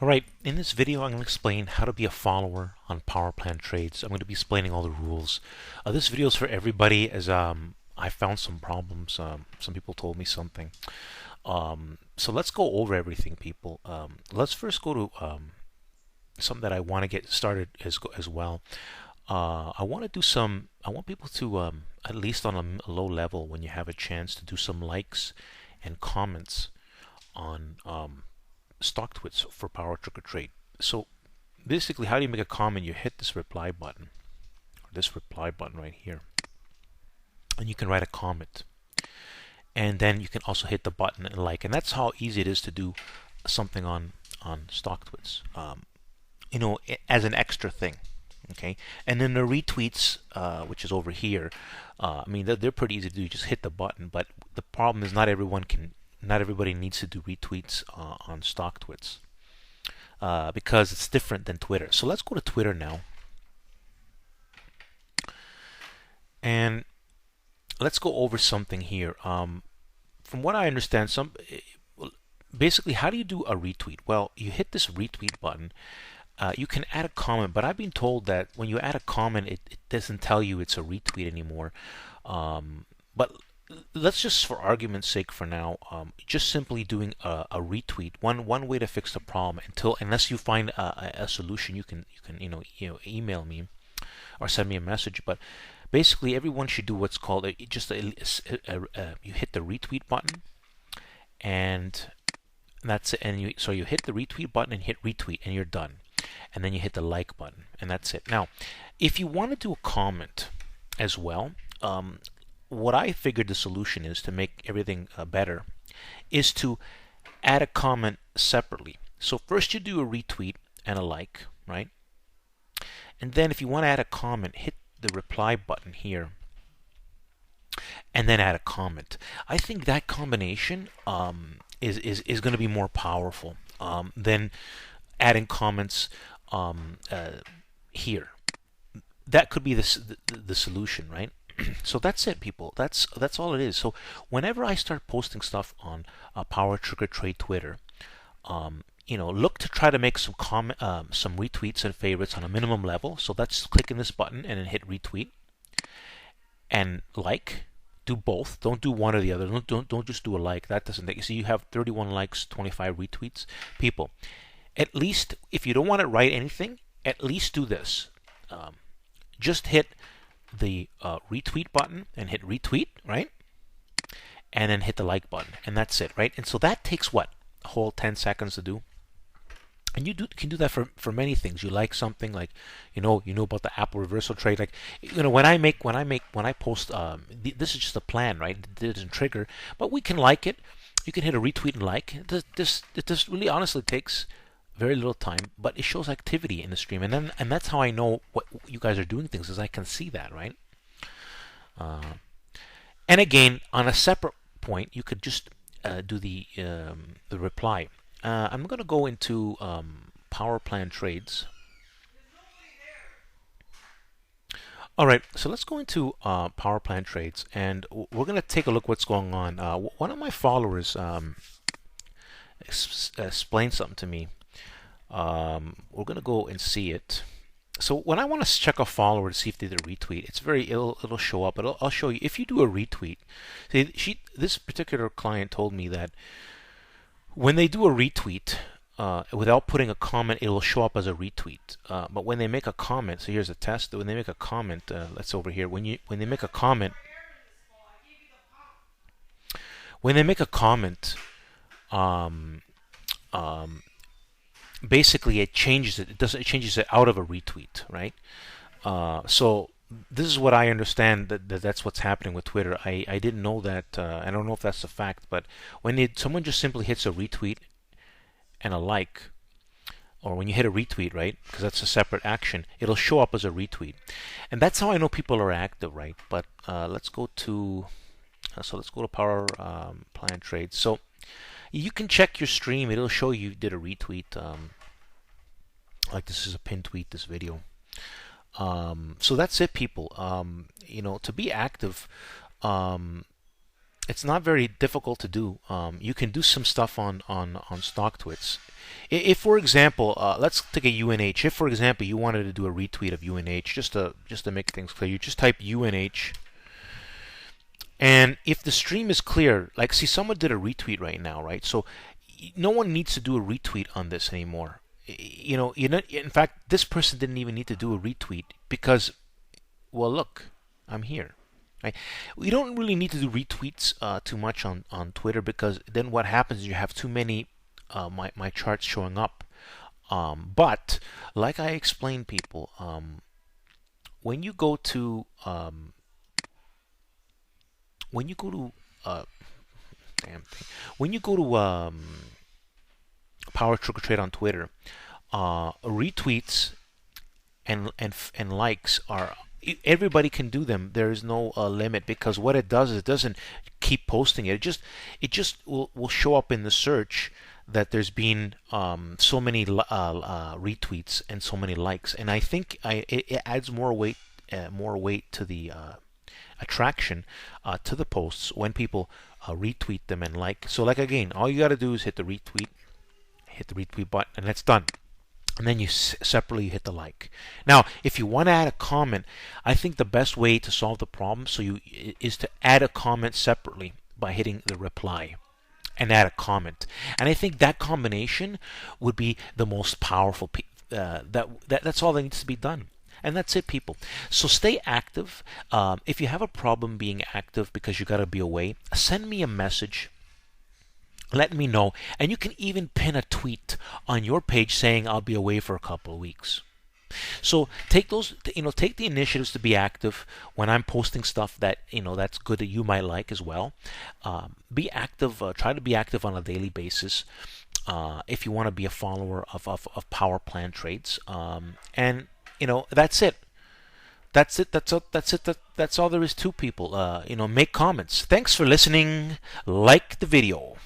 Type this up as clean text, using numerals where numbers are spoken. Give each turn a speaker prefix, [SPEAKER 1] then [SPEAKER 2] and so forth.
[SPEAKER 1] Alright, in this video I'm going to explain how to be a follower on PowerPlan Trades. I'm going to be explaining all the rules. This video is for everybody as I found some problems. Some people told me something. So let's go over everything, people. Let's first go to something that I want to get started as well. I want to do some, I want people to, at least on a low level, when you have a chance, to do some likes and comments on stock tweets for Power Trigger Trade. So basically, how do you make a comment? You hit this reply button, or this reply button right here, and you can write a comment. And then you can also hit the button and like, and that's how easy it is to do something on stock tweets. As an extra thing. Okay, and then the retweets, which is over here. I mean, they're pretty easy to do. You just hit the button, but the problem is not everybody needs to do retweets on stock tweets because it's different than Twitter. So let's go to Twitter now, and let's go over something here. From what I understand, basically, how do you do a retweet? Well, you hit this retweet button. You can add a comment, but I've been told that when you add a comment, it doesn't tell you it's a retweet anymore. But let's just, for argument's sake, for now, just simply doing a retweet. One way to fix the problem, unless you find a solution, you can email me or send me a message. But basically, everyone should do what's called you hit the retweet button, and that's it. And so you hit the retweet button and hit retweet, and you're done. And then you hit the like button, and that's it. Now, if you want to do a comment as well, what I figured the solution is to make everything better is to add a comment separately. So first you do a retweet and a like, right? And then if you want to add a comment, hit the reply button here, and then add a comment. I think that combination is going to be more powerful than adding comments here. That could be the solution, right? So that's it, people. That's all it is. So whenever I start posting stuff on Power Trigger Trade Twitter, look to try to make some retweets and favorites on a minimum level. So that's clicking this button and then hit retweet and like. Do both. Don't do one or the other. Don't just do a like. That doesn't take. So you have 31 likes, 25 retweets. People, at least if you don't want to write anything, at least do this. Just hit the retweet button and hit retweet, right? And then hit the like button, and that's it, right? And so that takes what, a whole 10 seconds to do. And you can do that for many things. You like something, like you know about the Apple reversal trade. Like when I post, this is just a plan, right? It doesn't trigger, but we can like it. You can hit a retweet and like. It just really honestly takes very little time, but it shows activity in the stream, and that's how I know what you guys are doing things, is I can see that, right? And again, on a separate point, you could just do the reply. I'm going to go into PowerPlan Trades. All right, so let's go into PowerPlan Trades, and we're going to take a look what's going on. One of my followers explained something to me. We're going to go and see it. So when I want to check a follower to see if they did a retweet, it'll show up. I'll show you if you do a retweet. See, this particular client told me that when they do a retweet without putting a comment, it will show up as a retweet. But when they make a comment, so here's a test. When they make a comment, that's over here. When they make a comment, basically it changes it. It changes it out of a retweet, right? So this is what I understand that's what's happening with Twitter. I didn't know that. I don't know if that's a fact, but when someone just simply hits a retweet and a like, or when you hit a retweet, right? Because that's a separate action. It'll show up as a retweet, and that's how I know people are active, right? But let's go to Power Plan Trades. So you can check your stream. It'll show you did a retweet. Like this is a pinned tweet. This video. So that's it, people. To be active, It's not very difficult to do. You can do some stuff on StockTwits. If, for example, let's take a UNH. If, for example, you wanted to do a retweet of UNH, just to make things clear, you just type UNH, and if the stream is clear, like, see, someone did a retweet right now, right? So no one needs to do a retweet on this anymore. In fact, this person didn't even need to do a retweet because, well, look, I'm here. Right? We don't really need to do retweets too much on Twitter, because then what happens is you have too many my charts showing up. But like I explained, people, when you go to when you go to damn thing, when you go to Power Trick Trade on Twitter, retweets and likes are, everybody can do them. There is no limit, because what it does is it doesn't keep posting it. It just will show up in the search that there's been so many retweets and so many likes, and I think it adds more weight to the attraction to the posts when people retweet them and like. So, like, again, all you got to do is hit the retweet button, and that's done. And then you separately hit the like. Now, if you want to add a comment, I think the best way to solve the problem is to add a comment separately by hitting the reply and add a comment. And I think that combination would be the most powerful. That's all that needs to be done. And that's it, people. So stay active. If you have a problem being active because you got to be away, send me a message. Let me know. And you can even pin a tweet on your page saying I'll be away for a couple of weeks. So take the initiatives to be active when I'm posting stuff that that's good, that you might like as well. Be active. Try to be active on a daily basis. If you want to be a follower of Power Plan Trades, and that's it. That's it. That's all there is to, people. Make comments. Thanks for listening. Like the video.